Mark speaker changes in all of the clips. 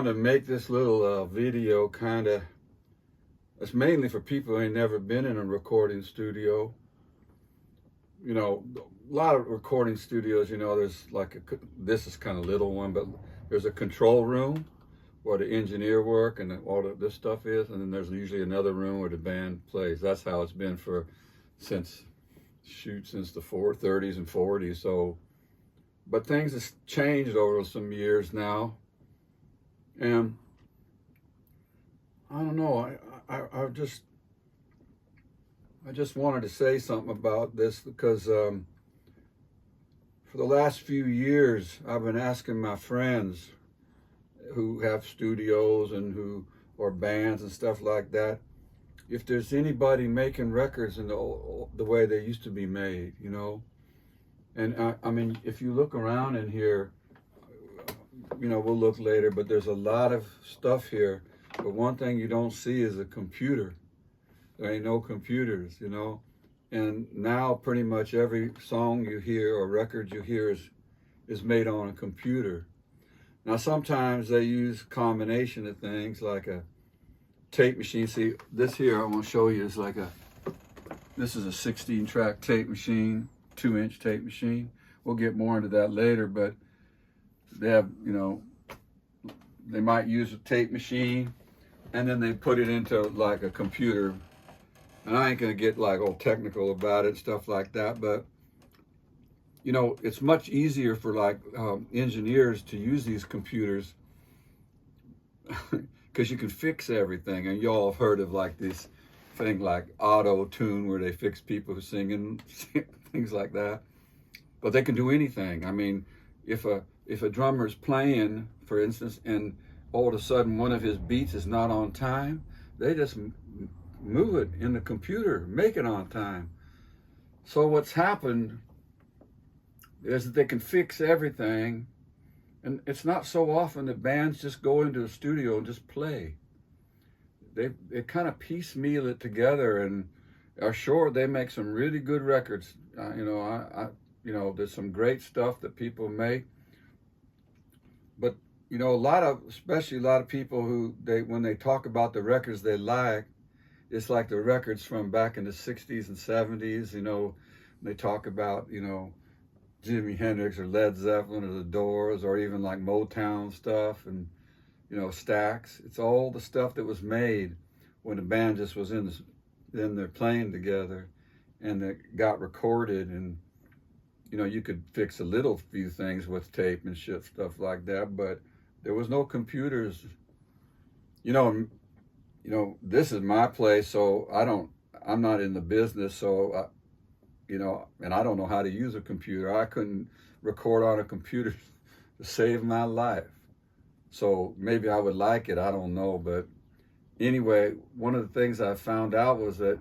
Speaker 1: wanted to make this little video kind of, it's mainly for people who ain't never been in a recording studio. You know, a lot of recording studios, you know, there's like this is kind of little one, but there's a control room where the engineer work and all of this stuff is, and then there's usually another room where the band plays. That's how it's been since the 30s and 40s. So, but things have changed over some years now, and I don't know. I just wanted to say something about this because for the last few years I've been asking my friends who have studios and or bands and stuff like that, if there's anybody making records in the way they used to be made, you know. And I mean, if you look around in here, you know, we'll look later, but there's a lot of stuff here. But one thing you don't see is a computer. There ain't no computers, you know. And now pretty much every song you hear or record you hear is made on a computer. Now sometimes they use a combination of things like a tape machine. See, this here I want to show you is like this is a 16-track tape machine, 2-inch tape machine. We'll get more into that later, but they have, you know, they might use a tape machine and then they put it into like a computer. And I ain't gonna get like all technical about it, stuff like that, but you know, it's much easier for like engineers to use these computers because you can fix everything. And y'all have heard of like this thing like auto tune where they fix people singing, things like that. But they can do anything. I mean, if a drummer's playing, for instance, and all of a sudden one of his beats is not on time, they just move it in the computer, make it on time. So what's happened is that they can fix everything, and it's not so often that bands just go into a studio and just play. They kind of piecemeal it together and are sure they make some really good records. You know, there's some great stuff that people make, but you know, especially a lot of people when they talk about the records they like, it's like the records from back in the 60s and 70s, you know, they talk about, you know, Jimi Hendrix or Led Zeppelin or the Doors or even like Motown stuff and, you know, Stax. It's all the stuff that was made when the band just was in there playing together and that got recorded. And, you know, you could fix a few things with tape and shit, stuff like that, but there was no computers. You know, this is my place, so I'm not in the business, so you know, and I don't know how to use a computer. I couldn't record on a computer to save my life. So maybe I would like it, I don't know. But anyway, one of the things I found out was that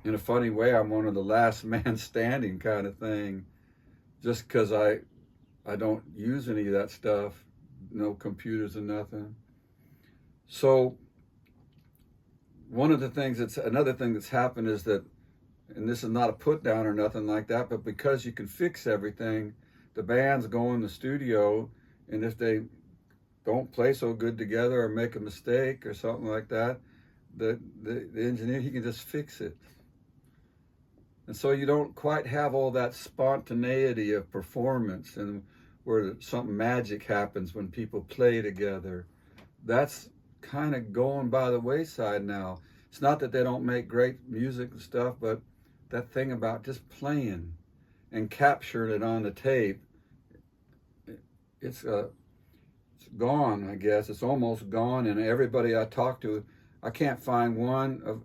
Speaker 1: in a funny way, I'm one of the last man standing kind of thing, just because I don't use any of that stuff, no computers or nothing. So another thing that's happened is that, and this is not a put down or nothing like that, but because you can fix everything, the bands go in the studio, and if they don't play so good together or make a mistake or something like that, the engineer, he can just fix it. And so you don't quite have all that spontaneity of performance and where something magic happens when people play together. That's kind of going by the wayside now. It's not that they don't make great music and stuff, but that thing about just playing and capturing it on the tape, it's gone, I guess. It's almost gone, and everybody I talk to, I can't find one.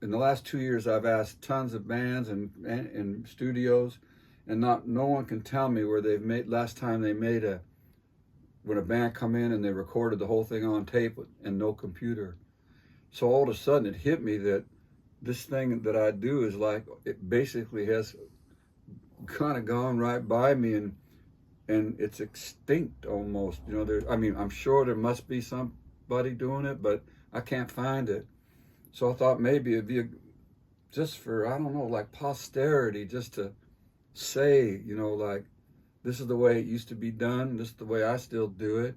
Speaker 1: In the last 2 years, I've asked tons of bands and studios, and no one can tell me where they've made, last time they made when a band come in and they recorded the whole thing on tape and no computer. So all of a sudden it hit me that this thing that I do is like, it basically has kind of gone right by me, and it's extinct almost. You know, I'm sure there must be somebody doing it, but I can't find it. So I thought maybe it'd be just for, I don't know, like posterity, just to say, you know, like, this is the way it used to be done, this is the way I still do it.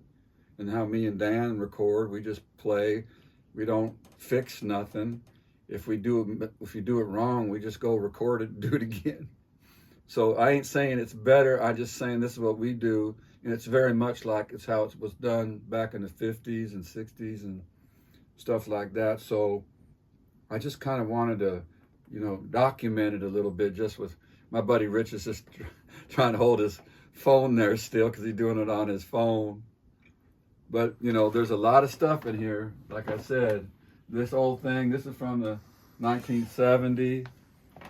Speaker 1: and how me and Dan record. We just play. We don't fix nothing. If you do it wrong, we just go record it and do it again. So I ain't saying it's better. I just saying this is what we do, and it's very much like it's how it was done back in the 50s and 60s and stuff like that. So I just kind of wanted to, document it a little bit. Just with my buddy Rich is just trying to hold his phone there still because he's doing it on his phone. But there's a lot of stuff in here. Like I said, this old thing. This is from the 1970s.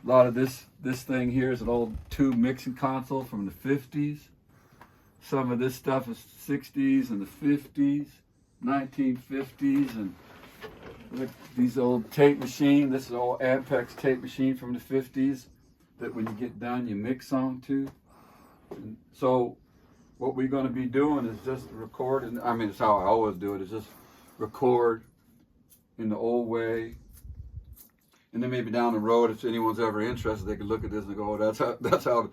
Speaker 1: A lot of this thing here is an old tube mixing console from the 50s. Some of this stuff is 60s and the 50s, 1950s, and look, these old tape machine. This is an old Ampex tape machine from the 50s that when you get done you mix onto. And so what we're going to be doing is just recording. I mean, it's how I always do it. Is just record in the old way. And then maybe down the road, if anyone's ever interested, they can look at this and go, "Oh, that's how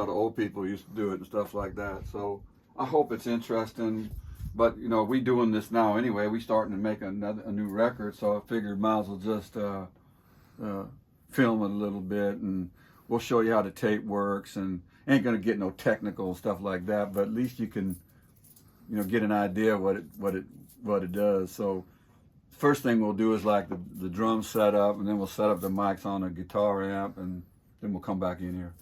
Speaker 1: the old people used to do it," and stuff like that. So I hope it's interesting. But we doing this now anyway. We starting to make a new record, so I figured might as well just film it a little bit, and we'll show you how the tape works. And ain't gonna get no technical stuff like that, but at least you can get an idea what it does. So first thing we'll do is like the drum setup, and then we'll set up the mics on a guitar amp, and then we'll come back in here.